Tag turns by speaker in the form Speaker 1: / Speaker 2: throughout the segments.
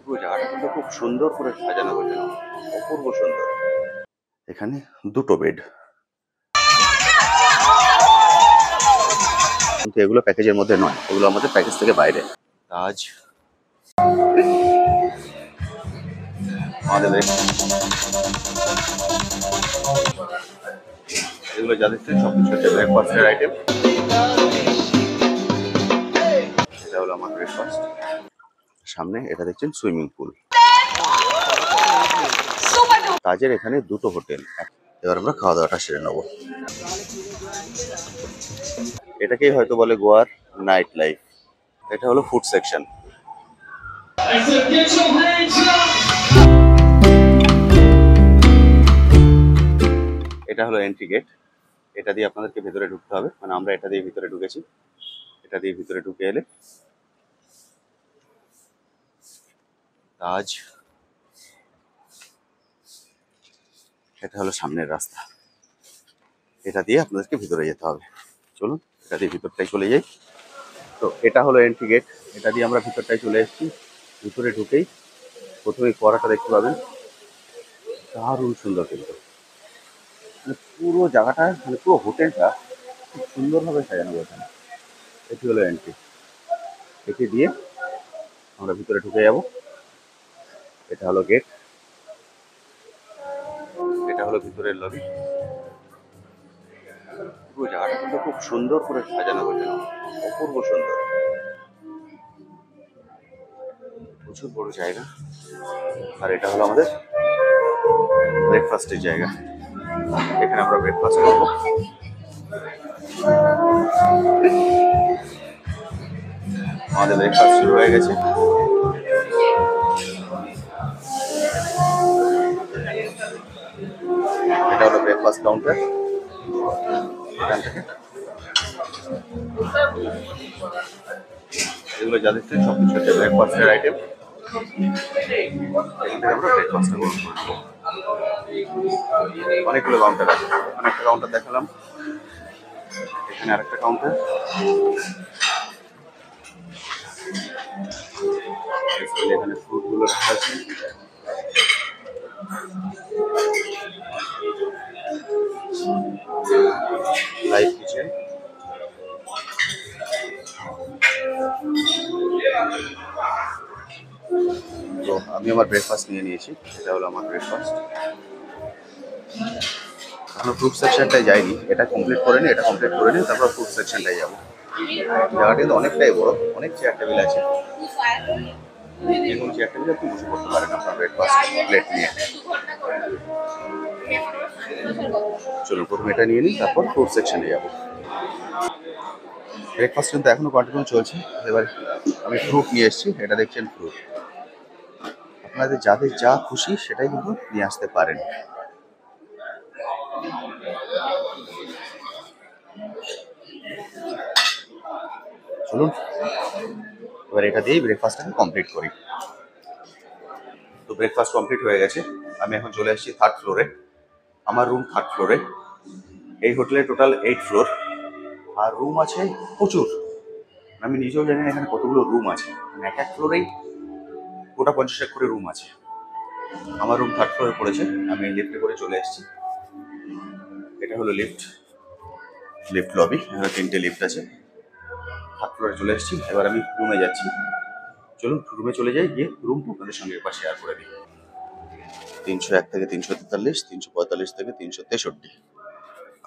Speaker 1: পুরো জায়গাটা কিন্তু খুব সুন্দর করে সাজানো গোছানো, অপূর্ব সুন্দর। এখানে দুটো বেড, কিন্তু এগুলো প্যাকেজের মধ্যে নয়, এগুলো আমাদের প্যাকেজ থেকে বাইরে। তাজ আমাদের এগুলো যা দেখছেন সবকিছু হচ্ছে ব্রেকফাস্টের আইটেম। এটা হলো আমার ব্রেকফাস্ট। সামনে এটা দেখছেন সুইমিং পুল। তাজের এখানে দুটো হোটেল। এবার আমরা খাওয়া দাওয়াটা সেরে নেবো। এটাকেই হয়তো বলে গোয়ার নাইট লাইফ। এটা হলো ফুড সেকশন। এটা হলো এন্ট্রি গেট। এটা দিয়ে আপনাদেরকে ভেতরে ঢুকতে হবে, মানে আমরা এটা দিয়ে ভিতরে ঢুকেছি। এটা দিয়ে ভিতরে ঢুকে এলে তাজ, এটা হলো সামনের রাস্তা। এটা দিয়ে আপনাদেরকে ভিতরে যেতে হবে। চলুন এটা দিয়ে ভিতরটাই চলে যাই। তো এটা হলো এন্ট্রি গেট। এটা দিয়ে আমরা ভিতরটাই চলে এসেছি। ভিতরে ঢুকেই প্রথমেই ফোয়ারাটা দেখতে পাবেন, দারুণ সুন্দর। কিন্তু মানে পুরো জায়গাটা, মানে পুরো হোটেলটা খুব সুন্দরভাবে সাজানো গোছানো। এটি হলো এন্ট্রি। এটি দিয়ে আমরা ভিতরে ঢুকে যাব। এটা হলো গেট। এটা হলো ভিতরের লবি। পুরো জায়গাটা কিন্তু খুব সুন্দর করে সাজানো গোছানো, অপূর্ব সুন্দর। প্রচুর বড় জায়গা। আর এটা হলো আমাদের ব্রেকফাস্টের জায়গা। এখানে আমরা ব্রেকফাস্ট করবো। আমাদের ব্রেকফাস্ট শুরু হয়ে গেছে। এটা হলো ব্রেকফাস্ট কাউন্টার। এখান থেকে এগুলো যা দেখছেন সবকিছু হচ্ছে ব্রেকফাস্টের আইটেম। এখান থেকে আমরা ব্রেকফাস্টটা গ্রহণ করবো। অনেকগুলো কাউন্টার আছে। এখানে একটা কাউন্টার দেখালাম, এখানে আরেকটা কাউন্টার, এখানে ফ্রুটগুলো রাখা আছে। Live kitchen. তো আমি আমার ব্রেকফাস্ট নিয়ে নিয়েছি। এটা হলো আমার ব্রেকফাস্ট। আমরা ফ্রুট সেকশনটাই যাইনি, এটা কমপ্লিট করে নিই, এটা কমপ্লিট করে নিই, তারপর ফ্রুট সেকশনটাই যাবো। জায়গাটা কিন্তু অনেকটাই বড়, অনেক চেয়ার টেবিল আছে। যে কোনো চেয়ার টেবিল আপনি বসে করতে পারেন আপনার ব্রেকফাস্ট প্লেট নিয়ে। চলুন প্রথমে এটা নিয়ে নিই, তারপর ফ্রুট সেকশনে যাবো। ব্রেকফাস্ট কিন্তু এখনো কন্টিনিউ চলছে। এবার আমি ফ্রুট নিয়ে এসেছি। এটা দেখছেন ফ্রুট। আপনাদের যাদের যা খুশি সেটাই কিন্তু নিয়ে আসতে পারেন। চলুন এবার এটা দিয়েই ব্রেকফাস্টটাকে কমপ্লিট করি। তো ব্রেকফাস্ট কমপ্লিট হয়ে গেছে। আমি এখন চলে এসেছি থার্ড ফ্লোরে। আমার রুম থার্ড ফ্লোরে। এই হোটেলে টোটাল 8 ফ্লোর, আর রুম আছে প্রচুর। আমি নিজেও জানি না এখানে কতগুলো রুম আছে, মানে এক এক ফ্লোরেই গোটা 50 করে রুম আছে। আমার রুম থার্ড ফ্লোরে পড়েছে। আমি লিফটে করে চলে এসেছি। এটা হলো লিফট, লিফট লবি। এখানে 3টে লিফট আছে। থার্ড ফ্লোরে চলে এসেছি। এবার আমি রুমে যাচ্ছি। চলুন রুমে চলে যাই, গিয়ে রুমটা আপনাদের সঙ্গে একবার শেয়ার করে দিই। 301 থেকে 343, 345 থেকে 363।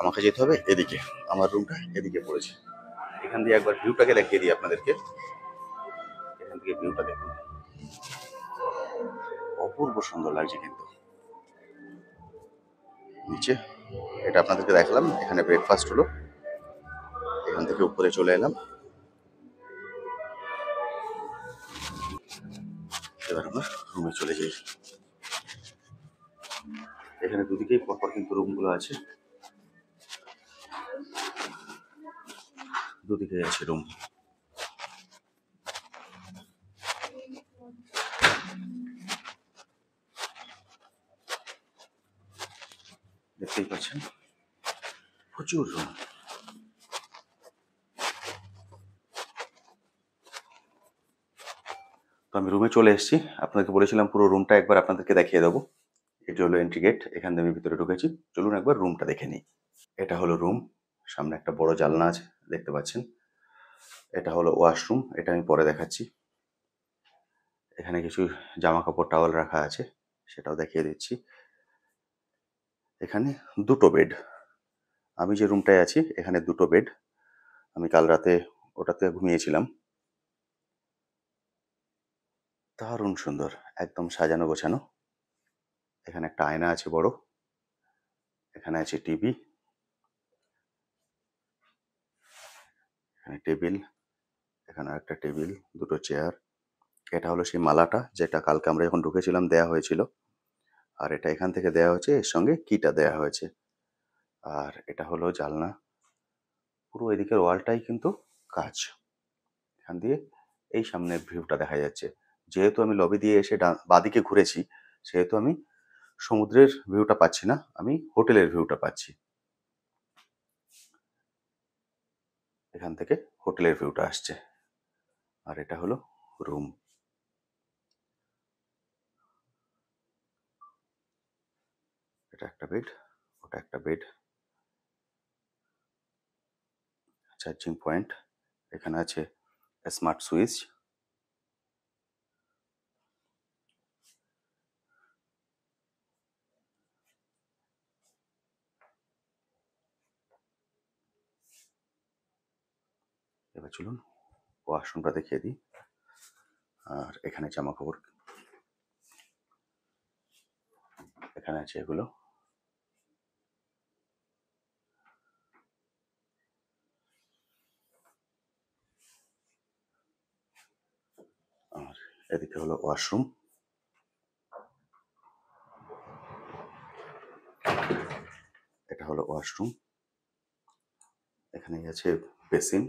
Speaker 1: আমাকে যেতে হবে এদিকে। আমার রুমটা এদিকে পড়েছে। এখান দিয়ে একবার ভিউটাকে দেখিয়ে দিই আপনাদেরকে। এখান থেকে ভিউটা দেখুন, অপূর্ব সুন্দর লাগছে কিন্তু নিচে। এটা আপনাদেরকে দেখালাম। এখানে ব্রেকফাস্ট হলো। এখান থেকে উপরে চলে এলাম। এবার আমরা রুমে চলে যাই। এখানে দুদিকেই পরপর কিন্তু রুমগুলো আছে, দুদিকে আছে রুম। দেখতেই পাচ্ছেন প্রচুর রুম। তো আমি রুমে চলে এসেছি, আপনাদেরকে বলেছিলাম পুরো রুমটা একবার আপনাদেরকে দেখিয়ে দেবো। এটি হলো এন্ট্রি গেট, এখান থেকে আমি ভিতরে ঢুকেছি। চলুন একবার রুমটা দেখে নিই। এটা হলো রুম, সামনে একটা বড় জানলা আছে দেখতে পাচ্ছেন। এটা হলো ওয়াশরুম, এটা আমি পরে দেখাচ্ছি। এখানে কিছু জামা কাপড় টাওয়াল রাখা আছে, সেটাও দেখিয়ে দিচ্ছি। এখানে দুটো বেড, আমি যে রুমটায় আছি এখানে দুটো বেড। আমি কাল রাতে ওটাতে ঘুমিয়েছিলাম। দারুণ সুন্দর, একদম সাজানো গোছানো। এখানে একটা আয়না আছে বড়, এখানে আছে টিভি, এখানে টেবিল, এখানে একটা টেবিল, দুটো চেয়ার। এটা হলো সেই মালাটা যেটা কালকে আমরা যখন ঢুকেছিলাম দেয়া হয়েছিল, আর এটা এখান থেকে দেয়া হয়েছে, এর সঙ্গে কিটা দেয়া হয়েছে। আর এটা হলো জানলা, পুরো এদিকের ওয়ালটাই কিন্তু কাঁচ। এখান দিয়ে এই সামনের ভিউটা দেখা যাচ্ছে। যেহেতু আমি লবি দিয়ে এসে বাদিকে ঘুরেছি, সেহেতু আমি সমুদ্রের ভিউটা পাচ্ছি না, আমি হোটেলের ভিউটা পাচ্ছি। এখান থেকে হোটেলের ভিউটা আসছে। আর এটা হলো রুম। এটা একটা বেড, ওটা একটা বেড, চার্জিং পয়েন্ট, এখানে আছে স্মার্ট সুইচ। এবার চলুন ওয়াশরুমটা দেখিয়ে দিই। আর এখানে জামা কাপড়, এখানে আছে এগুলো। আর এদিকে হলো ওয়াশরুম। এটা হলো ওয়াশরুম, এখানে আছে বেসিন,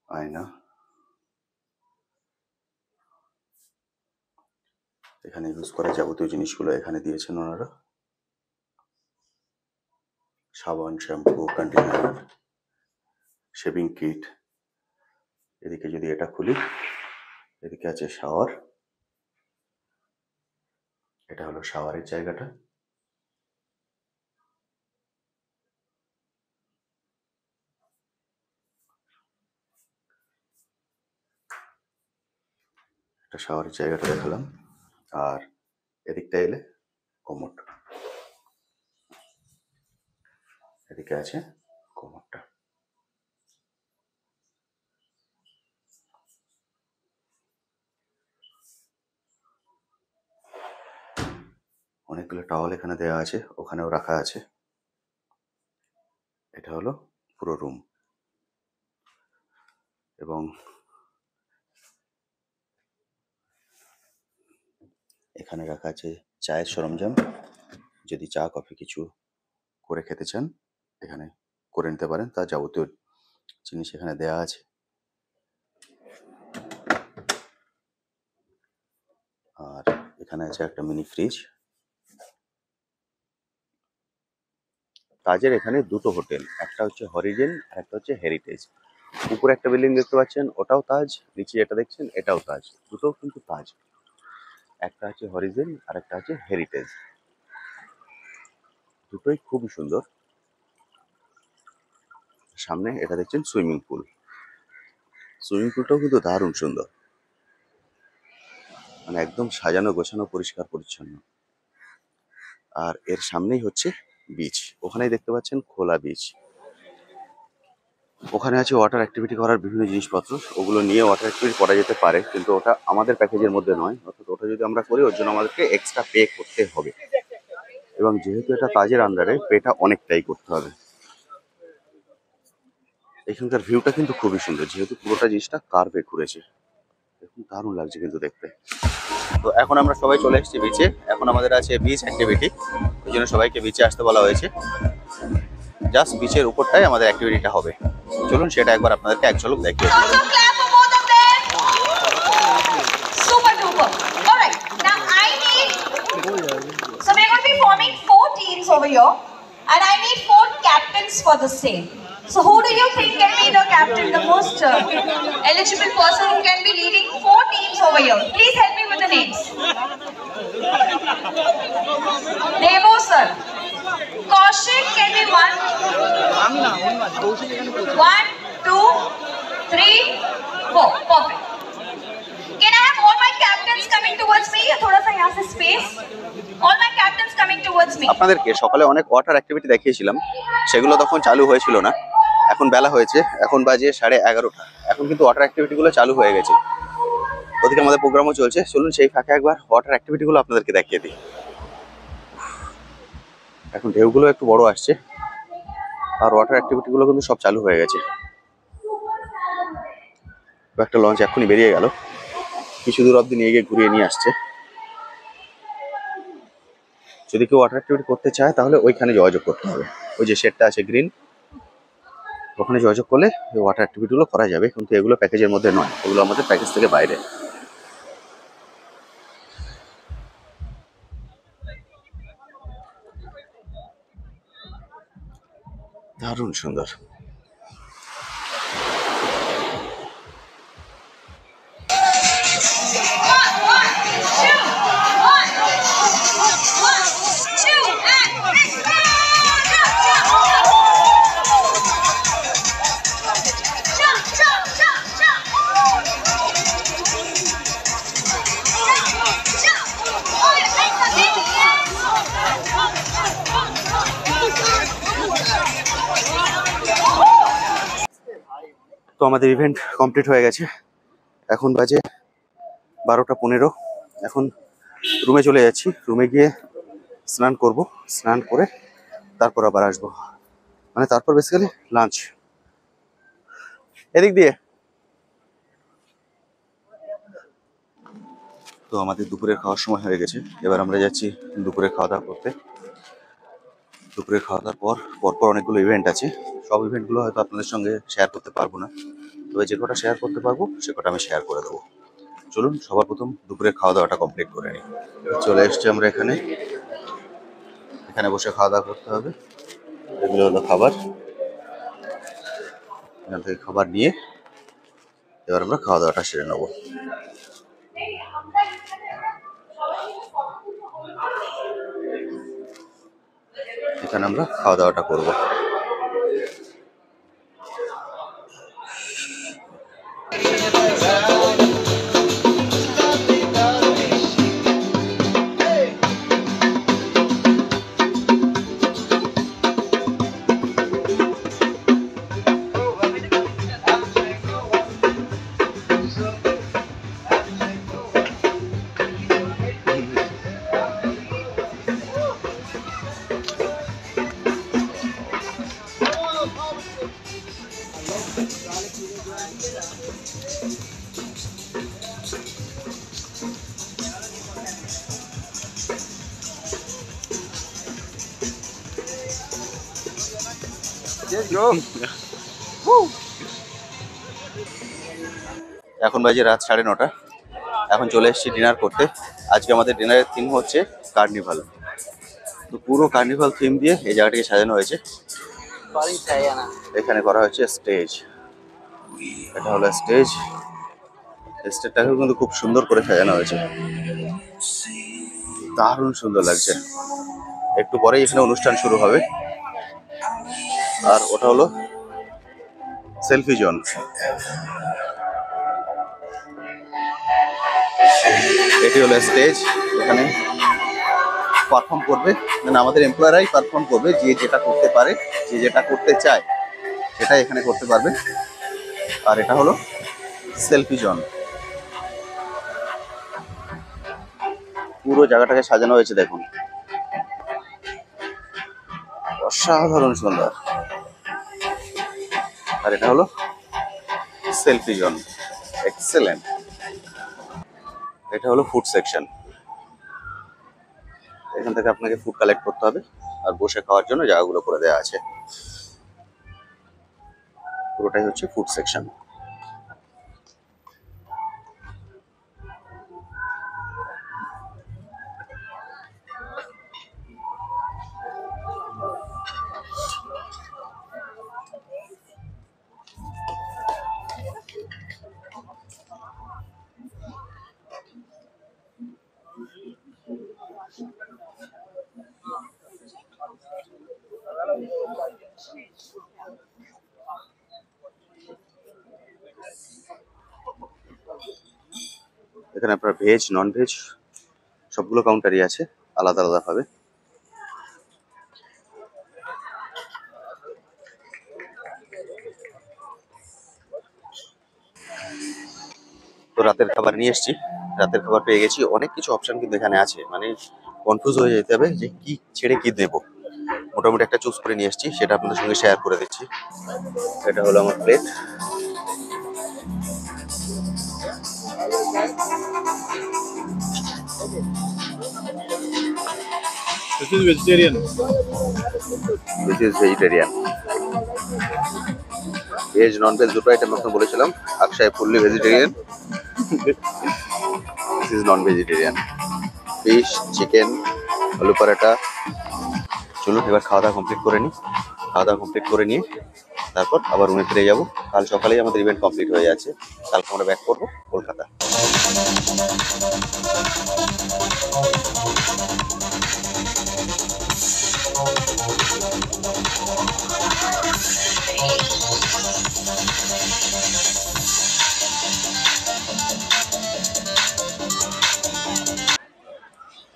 Speaker 1: আয়না, এখানে ইউজ করা যাবতীয় জিনিসগুলো এখানে দিয়েছেন ওনারা। সাবান, শ্যাম্পু, কন্ডিশনার, শেভিং কিট। এদিকে যদি এটা খুলি, এদিকে আছে শাওয়ার। এটা হলো শাওয়ারের জায়গাটা। এটা শাওয়ারের জায়গাটা দেখালাম। আর এদিকটা এলে কোমোড, এদিকে আছে কোমোডটা। অনেকগুলো টাওয়াল এখানে দেওয়া আছে, ওখানেও রাখা আছে। এটা হলো পুরো রুম। এবং এখানে রাখা আছে চায়ের সরঞ্জাম, যদি চা কফি কিছু করে খেতে চান এখানে করে নিতে পারেন, তার যাবতীয় জিনিস এখানে দেওয়া আছে। আর এখানে আছে একটা মিনি ফ্রিজ। তাজের এখানে দুটো হোটেল, একটা হচ্ছে হরিজেন আর একটা হচ্ছে হেরিটেজ। উপরে একটা বিল্ডিং দেখতে পাচ্ছেন, ওটাও তাজ। নিচে যেটা দেখছেন এটাও তাজ, দুটোও কিন্তু তাজ। একটা আছে হরিজেন আর একটা আছে হেরিটেজ, দুটোই খুবই সুন্দর। সামনে এটা দেখছেন সুইমিং পুল, সুইমিং পুলটাও কিন্তু দারুণ সুন্দর, মানে একদম সাজানো গোছানো পরিষ্কার পরিচ্ছন্ন। আর এর সামনেই হচ্ছে বিচ, ওখানেই দেখতে পাচ্ছেন খোলা বিচ। ওখানে আছে ওয়াটার অ্যাক্টিভিটি করার বিভিন্ন জিনিসপত্র, ওগুলো নিয়ে ওয়াটার অ্যাক্টিভিটি করা যেতে পারে, কিন্তু ওটা আমাদের প্যাকেজের মধ্যে নয়। অর্থাৎ ওটা যদি আমরা করি ওর জন্য আমাদেরকে এক্সট্রা পে করতে হবে, এবং যেহেতু এটা তাজের আন্ডারে পেটা অনেকটাই করতে হবে। এখানকার ভিউটা কিন্তু খুবই সুন্দর, যেহেতু পুরোটা জিনিসটা কার্ভে ঘুরেছে, দেখুন দারুণ লাগছে কিন্তু দেখতে। তো এখন আমরা সবাই চলে এসেছি বিচে, এখন আমাদের আছে বিচ অ্যাক্টিভিটি, ওই জন্য সবাইকে বিচে আসতে বলা হয়েছে। জাস্ট বিচের উপরটাই আমাদের অ্যাক্টিভিটিটা হবে, চলুন সেটা একবার আপনাদেরকে এক ঝলক দেখিয়ে দিই।
Speaker 2: So we're going to be forming 4 teams over here, and I need 4 captains for the same. So who do you think can be the captain, the most eligible person who can be leading 4 teams over here? Please help me with the names. Devo sir. Kaushik can be one. 1, 2, 3, 4. Perfect. Can I have all my captains coming towards me? थोड़ा सा यहाँ से space. All my captains coming towards me.
Speaker 1: আপনাদেরকে সকালে অনেক water activity দেখিয়েছিলাম, সেগুলো তখন চালু হয়েছিল না। এখন বেলা হয়েছে, এখন বাজে 11:30। এখন কিন্তু ওয়াটার অ্যাক্টিভিটিগুলো চালু হয়ে গেছে। ওদিকে আমাদের প্রোগ্রামও চলছে। চলুন সেই ফাঁকে একবার ওয়াটার অ্যাক্টিভিটিগুলো আপনাদেরকে দেখিয়ে দিই। এখন ঢেউগুলো একটু বড় আসছে, আর ওয়াটার অ্যাক্টিভিটিগুলো কিন্তু সব চালু হয়ে গেছে। একটা লঞ্চ এক্ষুনি বেরিয়ে গেল, কিছু দূর অব্দি নিয়ে গিয়ে ঘুরিয়ে নিয়ে আসছে। যদি কেউ ওয়াটার অ্যাক্টিভিটি করতে চায় তাহলে ওইখানে যোগাযোগ করতে হবে। ওই যে শেডটা আছে গ্রিন, ওখানে যোগাযোগ করলে এই ওয়াটার অ্যাক্টিভিটিগুলো করা যাবে, কিন্তু এগুলো প্যাকেজের মধ্যে নয়, এগুলো আমাদের প্যাকেজ থেকে বাইরে। দারুণ সুন্দর। তো আমাদের ইভেন্ট কমপ্লিট হয়ে গেছে, এখন বাজে 12:15। এখন রুমে চলে যাচ্ছি, রুমে গিয়ে স্নান করব, স্নান করে তারপর আবার আসবো, মানে তারপর বেসিক্যালি লাঞ্চ। এদিক দিয়ে। তো আমাদের দুপুরের খাওয়ার সময় হয়ে গেছে, এবার আমরা যাচ্ছি দুপুরে খাওয়া দাওয়া করতে। দুপুরে খাওয়া দাওয়ার পরপর অনেকগুলো ইভেন্ট আছে, সব ইভেন্টগুলো হয়তো আপনাদের সঙ্গে শেয়ার করতে পারবো না, তবে যে কটা শেয়ার করতে পারবো সে কটা আমি শেয়ার করে দেবো। চলুন সবার প্রথম দুপুরে খাওয়া দাওয়াটা কমপ্লিট করে নিই। চলে এসছি আমরা এখানে, এখানে বসে খাওয়া দাওয়া করতে হবে। এগুলো হলো খাবার, এখান থেকে খাবার নিয়ে এবার আমরা খাওয়া দাওয়াটা সেরে নেবো। এখানে আমরা খাওয়া দাওয়াটা করবো। এখন বাজে রাত 9:30। এখন চলে এসেছি ডিনার করতে। আজকে আমাদের ডিনারের থিম হচ্ছে কার্নিভাল। তো পুরো কার্নিভাল থিম দিয়ে এই জায়গাটাকে সাজানো হয়েছে। এখানে করা হয়েছে স্টেজ, এটা হলো স্টেজ। স্টেজটাকেও কিন্তু খুব সুন্দর করে সাজানো হয়েছে, দারুণ সুন্দর লাগছে। একটু পরেই এখানে অনুষ্ঠান শুরু হবে। আর ওটা হলো সেলফি জোন। এটি হলো স্টেজ, এখানে পারফর্ম করবে, মানে আমাদের এমপ্লয়ারাই পারফর্ম করবে। যে যেটা করতে পারে, যে যেটা করতে চায় সেটাই এখানে করতে পারবে। আর এটা হলো সেলফি জোন। পুরো জায়গাটাকে সাজানো হয়েছে দেখুন, অসাধারণ সুন্দর। আর এটা হলো সেলফি জোন, এক্সেলেন্ট। এটা হলো ফুড সেকশন, এখান থেকে আপনাকে ফুড কালেক্ট করতে হবে আর বসে খাওয়ার জন্য জায়গাগুলো করে দেওয়া আছে। পুরোটাই হচ্ছে ফুড সেকশন। এখানে আপনার ভেজ নন ভেজ সবগুলো কাউন্টারই আছে আলাদা আলাদাভাবে। তো রাতের খাবার নিয়ে এসেছি, রাতের খাবার পেয়ে গেছি। অনেক কিছু অপশন কিন্তু এখানে আছে, মানে কনফিউজ হয়ে যেতে হবে যে কি ছেড়ে কি দেবো। মোটামুটি একটা চুজ করে নিয়ে এসেছি, সেটা আপনাদের সঙ্গে শেয়ার করে দিচ্ছি। এটা হলো আমার plate.
Speaker 3: This is vegetarian.
Speaker 1: This is vegetarian. Veg non veg দুটো আইটেম আপনার বলেছিলাম, আকশায় fully vegetarian. This is non vegetarian. Fish, chicken, aloo paratha. চলুন এবার খাওয়া দাওয়া কমপ্লিট করে নিই। খাওয়া দাওয়া কমপ্লিট করে নিয়ে তারপর আবার রুমে ফিরে যাবো। কাল সকালেই আমাদের ইভেন্ট কমপ্লিট হয়ে যাচ্ছে, কালকে আমরা ব্যাক করবো কলকাতা।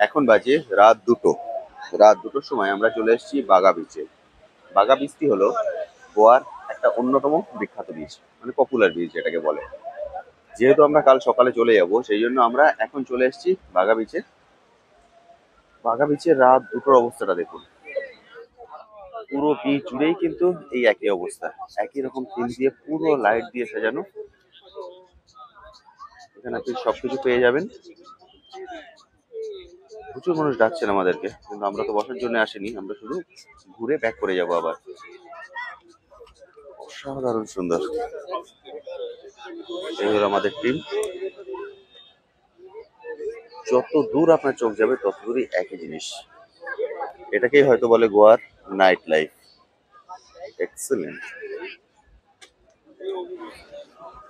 Speaker 1: এখন বাজে রাত 2টো। রাত 2টোর সময় আমরা চলে এসেছি বাগা বিচে। বাগা বিচটি হলো গোয়ার একটা অন্যতম বিখ্যাত বিচ, মানে পপুলার বিচ যেটাকে বলে। যেহেতু আমরা কাল সকালে চলে যাব, সেই জন্য আমরা এখন চলে এসেছি বাগা বিচে। বাগা বিচের রাত 2টোর অবস্থাটা দেখুন। পুরো বিচ জুড়েই কিন্তু এই একই অবস্থা, একই রকম থিম দিয়ে পুরো লাইট দিয়ে সাজানো। এখানে আপনি সবকিছু পেয়ে যাবেন। প্রচুর মানুষ ডাকছেন আমাদেরকে, কিন্তু আমরা তো বসার জন্য আসিনি, আমরা শুধু ঘুরে ব্যাক করে যাব আবার। অসাধারণ সুন্দর। এই হলো আমাদের টিম। যত দূর আপনার চোখ যাবে তত দূরই একই জিনিস। এটাকেই হয়তো বলে গোয়ার নাইট লাইফ। এক্সেলেন্ট।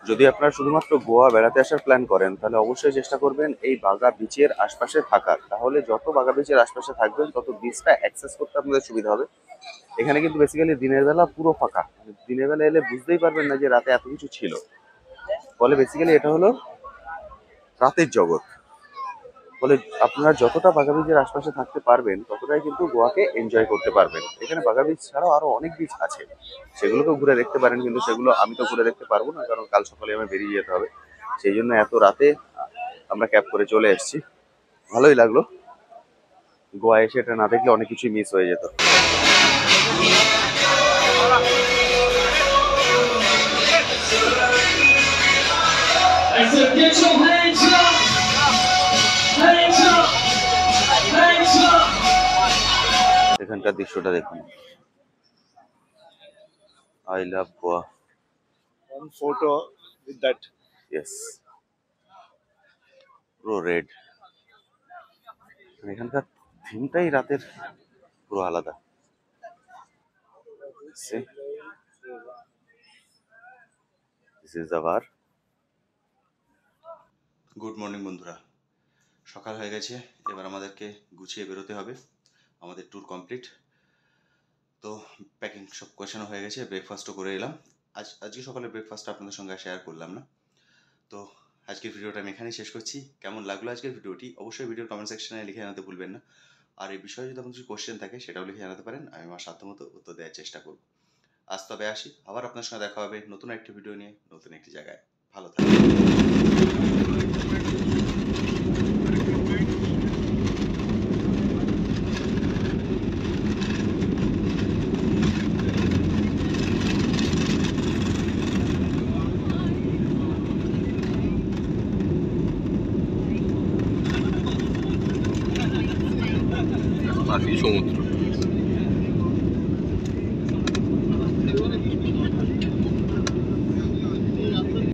Speaker 1: যদি আপনারা শুধুমাত্র গোয়া বেড়াতে আসার প্ল্যান করেন, তাহলে অবশ্যই চেষ্টা করবেন এই বাগা বিচের আশপাশে থাকার। তাহলে যত বাগা বিচের আশপাশে থাকবেন তত বিচটা অ্যাক্সেস করতে আপনাদের সুবিধা হবে। এখানে কিন্তু বেসিক্যালি দিনের বেলা পুরো ফাঁকা। দিনের বেলা এলে বুঝতেই পারবেন না যে রাতে এত কিছু ছিল। ফলে বেসিক্যালি এটা হলো রাতের জগৎ। ফলে আপনারা যতটা বাগা বিচের আশপাশে থাকতে পারবেন ততটাই কিন্তু গোয়াকে এনজয় করতে পারবেন। এখানে বাগা বিচ ছাড়াও আরো অনেক বিচ আছে, সেগুলোকেও ঘুরে দেখতে পারেন, কিন্তু সেগুলো আমি তো ঘুরে দেখতে পারবো না, কারণ কাল সকালে আমার বেরিয়ে যেতে হবে। সেই জন্য এত রাতে আমরা ক্যাব করে চলে এসেছি। ভালোই লাগলো। গোয়া এসে এটা না দেখলে অনেক কিছুই মিস হয়ে যেত।
Speaker 3: Get your hands up! Hands up! Hands up!
Speaker 1: এখানকার দৃশ্যটা দেখুন। I love Goa.
Speaker 3: One photo with that.
Speaker 1: Yes, পুরো রেড। এখানকার থিমটাই রাতের পুরো আলাদা। This is the bar. Good morning বন্ধুরা, সকাল হয়ে গেছে। এবার আমাদেরকে গুছিয়ে বেরোতে হবে। আমাদের ট্যুর কমপ্লিট। তো প্যাকিং সব গোছানো হয়ে গেছে, ব্রেকফাস্টও করে এলাম। আজকে সকালে ব্রেকফাস্ট আপনাদের সঙ্গে শেয়ার করলাম না। তো আজকের ভিডিওটা আমি এখানেই শেষ করছি। কেমন লাগলো আজকের ভিডিওটি অবশ্যই ভিডিওর কমেন্ট সেকশনে লিখে জানাতে ভুলবেন না। আর এই বিষয়ে যদি আপনার কিছু কোশ্চেন থাকে সেটাও লিখে জানাতে পারেন, আমি আমার সাধ্যমতো উত্তর দেওয়ার চেষ্টা করব। আজ তবে আসি, আবার আপনার সঙ্গে দেখা হবে নতুন একটি ভিডিও নিয়ে, নতুন একটি জায়গায়। ভালো থাকবেন।
Speaker 4: পাখি সমুদ্র।